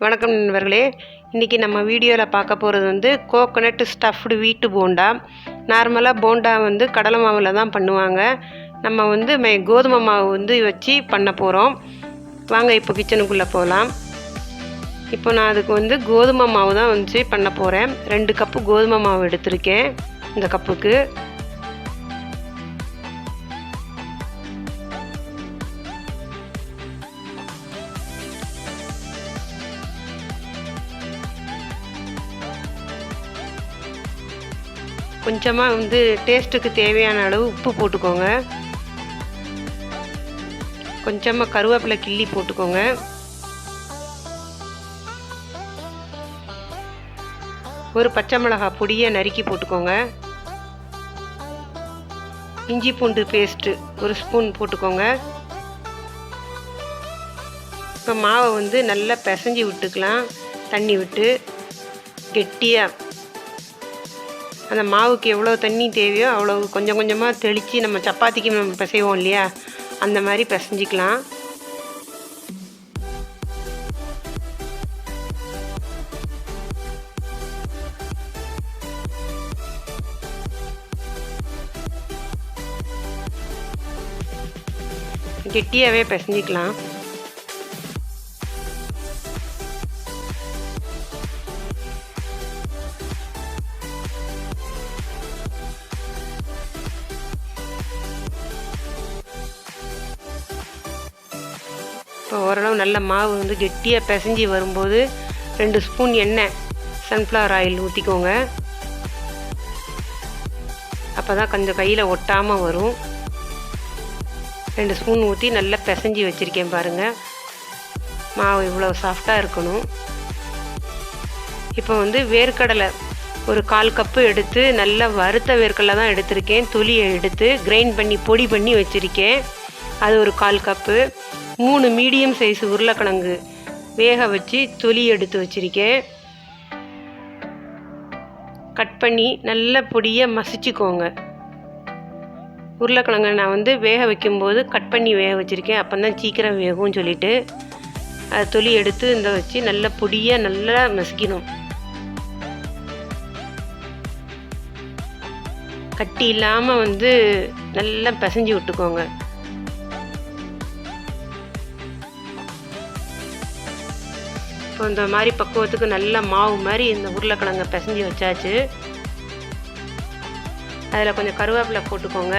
வணக்கம் நண்பர்களே, இன்றைக்கி நம்ம வீடியோவில் பார்க்க போகிறது வந்து கோகோனட் ஸ்டஃப்டு வீட்டு போண்டா. நார்மலாக போண்டா வந்து கடலை மாவில் தான் பண்ணுவாங்க. நம்ம வந்து கோதுமை மாவு வந்து வச்சு பண்ண போகிறோம். வாங்க இப்போ கிச்சனுக்குள்ளே போகலாம். இப்போ நான் அதுக்கு வந்து கோதுமை மாவு தான் வச்சு பண்ண போகிறேன். 2 கப்பு கோதுமை மாவு எடுத்திருக்கேன். இந்த கப்புக்கு கொஞ்சமாக வந்து டேஸ்ட்டுக்கு தேவையான அளவு உப்பு போட்டுக்கோங்க. கொஞ்சமாக கருவேப்பிலை கிள்ளி போட்டுக்கோங்க. ஒரு பச்சை மிளகாய் பொடியை நறுக்கி போட்டுக்கோங்க. இஞ்சி பூண்டு பேஸ்ட்டு 1 ஸ்பூன் போட்டுக்கோங்க. இப்போ மாவை வந்து நல்லா பிசைஞ்சி விட்டுக்கலாம். தண்ணி விட்டு கெட்டியாக அந்த மாவுக்கு எவ்வளோ தண்ணி தேவையோ அவ்வளோ கொஞ்சம் கொஞ்சமாக தெளித்து நம்ம சப்பாத்திக்கு நம்ம பிசைவோம் இல்லையா, அந்த மாதிரி பிசைஞ்சிக்கலாம். கெட்டியாகவே பிசைஞ்சிக்கலாம். இப்போ ஓரளவு நல்ல மாவு வந்து கெட்டியாக பிசைஞ்சி வரும்போது 2 ஸ்பூன் எண்ணெய் சன்ஃப்ளவர் ஆயில் ஊற்றிக்கோங்க. அப்போ தான் கொஞ்சம் கையில் ஒட்டாமல் வரும். 2 ஸ்பூன் ஊற்றி நல்லா பிசைஞ்சி வச்சுருக்கேன் பாருங்கள். மாவு இவ்வளோ சாஃப்டாக இருக்கணும். இப்போ வந்து வேர்க்கடலை ஒரு 1/4 கப்பு எடுத்து நல்லா வறுத்த வேர்க்கடலை தான் எடுத்திருக்கேன். தொலியை எடுத்து கிரைண்ட் பண்ணி பொடி பண்ணி வச்சுருக்கேன். அது ஒரு 1/4 கப்பு. 3 மீடியம் சைஸ் உருளைக்கிழங்கு வேக வச்சு தொலி எடுத்து வச்சுருக்கேன். கட் பண்ணி நல்ல பொடியாக மசிச்சுக்கோங்க. உருளைக்கிழங்கை நான் வந்து வேக வைக்கும்போது கட் பண்ணி வேக வச்சுருக்கேன். அப்போ தான் சீக்கிரம் வேகும்னு சொல்லிவிட்டு அதை தொலி எடுத்து இந்த வச்சு நல்ல பொடியாக நல்லா மசிக்கணும். கட்டி இல்லாமல் வந்து நல்லா பிசைஞ்சு விட்டுக்கோங்க. இப்போ இந்த மாதிரி பக்குவத்துக்கு நல்ல மாவு மாதிரி இந்த உருளைக்கிழங்கை பிசைஞ்சு வச்சாச்சு. அதில் கொஞ்சம் கருவேப்பிலை போட்டுக்கோங்க.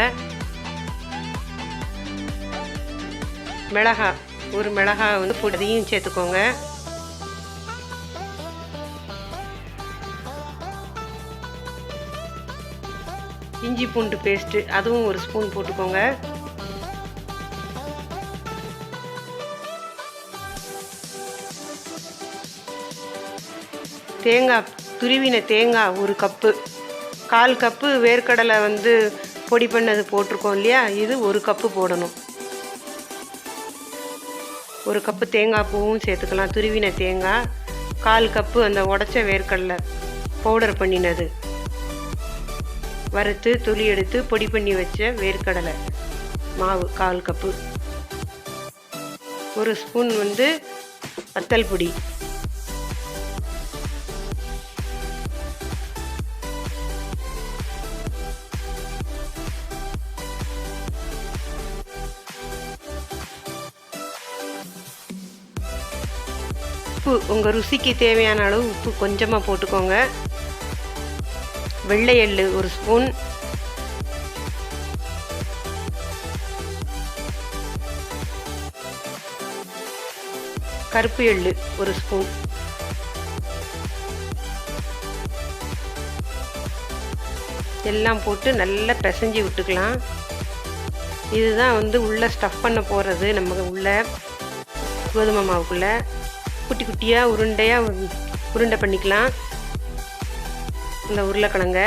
மிளகாய் ஒரு மிளகாய் வந்து அதையும் சேர்த்துக்கோங்க. இஞ்சி பூண்டு பேஸ்ட்டு அதுவும் 1 ஸ்பூன் போட்டுக்கோங்க. தேங்காய் துருவின தேங்காய் 1 கப்பு. 1/4 கப்பு வேர்க்கடலை வந்து பொடி பண்ணது போட்டிருக்கோம் இல்லையா, இது 1 கப்பு போடணும். 1 கப்பு தேங்காய் பூவும் சேர்த்துக்கலாம். துருவின தேங்காய் 1/4 கப்பு அந்த உடச்ச வேர்க்கடலை பவுடர் பண்ணினது வறுத்து துளி எடுத்து பொடி பண்ணி வச்ச வேர்க்கடலை மாவு 1/4 கப்பு. 1 ஸ்பூன் வந்து வத்தல் பொடி. உப்பு உங்கள் ருசிக்கு தேவையான அளவு உப்பு கொஞ்சமாக போட்டுக்கோங்க. வெள்ளை எள்ளு 1 ஸ்பூன். கருப்பு எள்ளு 1 ஸ்பூன். எல்லாம் போட்டு நல்லா பிசைஞ்சு விட்டுக்கலாம். இதுதான் வந்து உள்ளே ஸ்டஃப் பண்ண போகிறது. நம்ம உள்ள கோதுமை மாவுக்குள்ளே குட்டி குட்டியாக உருண்டை பண்ணிக்கலாம். இந்த உருளைக்கிழங்கை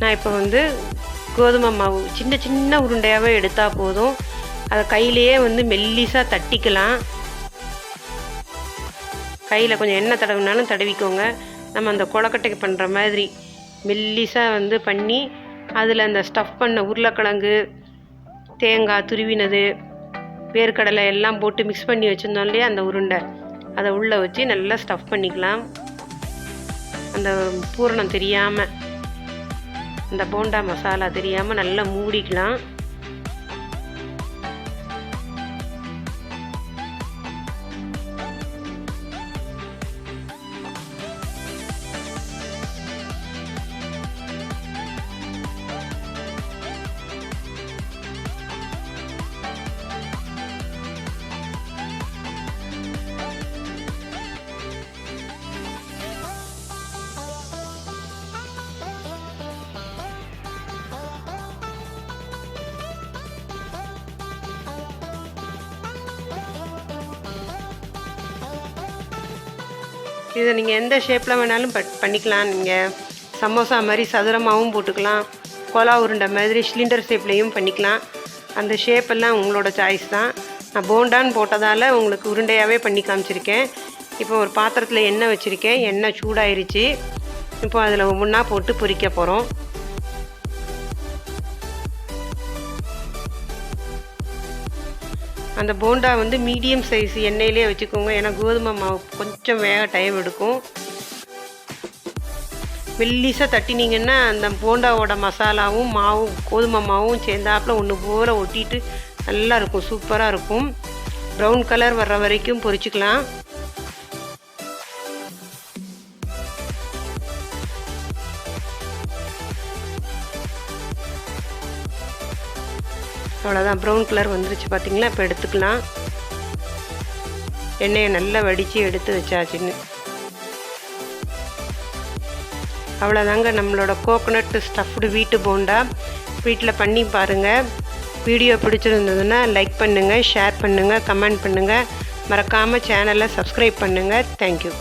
நான் இப்போ வந்து கோதுமை மாவு சின்ன சின்ன உருண்டையாகவே எடுத்தால் போதும். அதை கையிலேயே வந்து மெல்லிசாக தட்டிக்கலாம். கையில் கொஞ்சம் எண்ணெய் தடவினாலும் தடவிக்கோங்க. நம்ம அந்த கொழக்கட்டைக்கு பண்ணுற மாதிரி மெல்லிசாக வந்து பண்ணி அதில் அந்த ஸ்டஃப் பண்ண உருளைக்கிழங்கு, தேங்காய் துருவினது, வேர்க்கடலை எல்லாம் போட்டு மிக்ஸ் பண்ணி வச்சுருந்தோம் இல்லையா அந்த உருண்டை, அதை உள்ளே வச்சு நல்லா ஸ்டஃப் பண்ணிக்கலாம். அந்த பூரணம் தெரியாமல், அந்த போண்டா மசாலா தெரியாமல் நல்லா மூடிக்கலாம். இதை நீங்கள் எந்த ஷேப்பில் வேணாலும் பண்ணிக்கலாம். நீங்கள் சமோசா மாதிரி சதுரமாகவும் போட்டுக்கலாம், கோலா உருண்டை மாதிரி சிலிண்டர் ஷேப்லேயும் பண்ணிக்கலாம். அந்த ஷேப்பெல்லாம் உங்களோட சாய்ஸ் தான். நான் போண்டான்னு போட்டதால் உங்களுக்கு உருண்டையாகவே பண்ணி காமிச்சிருக்கேன். இப்போ ஒரு பாத்திரத்தில் எண்ணெய் வச்சுருக்கேன். எண்ணெய் சூடாயிருச்சு. இப்போ அதில் ஒவ்வொன்றா போட்டு பொரிக்க போகிறோம். அந்த போண்டா வந்து மீடியம் சைஸ் எண்ணெயிலே வச்சுக்கோங்க, ஏன்னா கோதுமை மாவு கொஞ்சம் வேக டைம் எடுக்கும். மெல்லிசாக தட்டினீங்கன்னா அந்த போண்டாவோட மசாலாவும் மாவும் கோதுமை மாவும் சேர்ந்தாப்பில் ஒன்று போல் ஒட்டிட்டு நல்லா இருக்கும், சூப்பராக இருக்கும். ப்ரௌன் கலர் வர்ற வரைக்கும் பொரிச்சுக்கலாம். அவ்வளோதான், ப்ரௌன் கலர் வந்துருச்சு பார்த்தீங்களா. இப்போ எடுத்துக்கலாம். எண்ணெயை நல்லா வடித்து எடுத்து வச்சாச்சுன்னு. அவ்வளோதாங்க நம்மளோட கோகோனட் ஸ்டஃப்டு வீட்டு போண்டா. வீட்டில் பண்ணி பாருங்கள். வீடியோ பிடிச்சிருந்ததுன்னா லைக் பண்ணுங்கள், ஷேர் பண்ணுங்கள், கமெண்ட் பண்ணுங்கள். மறக்காமல் சேனலை சப்ஸ்கிரைப் பண்ணுங்கள். தேங்க்யூ.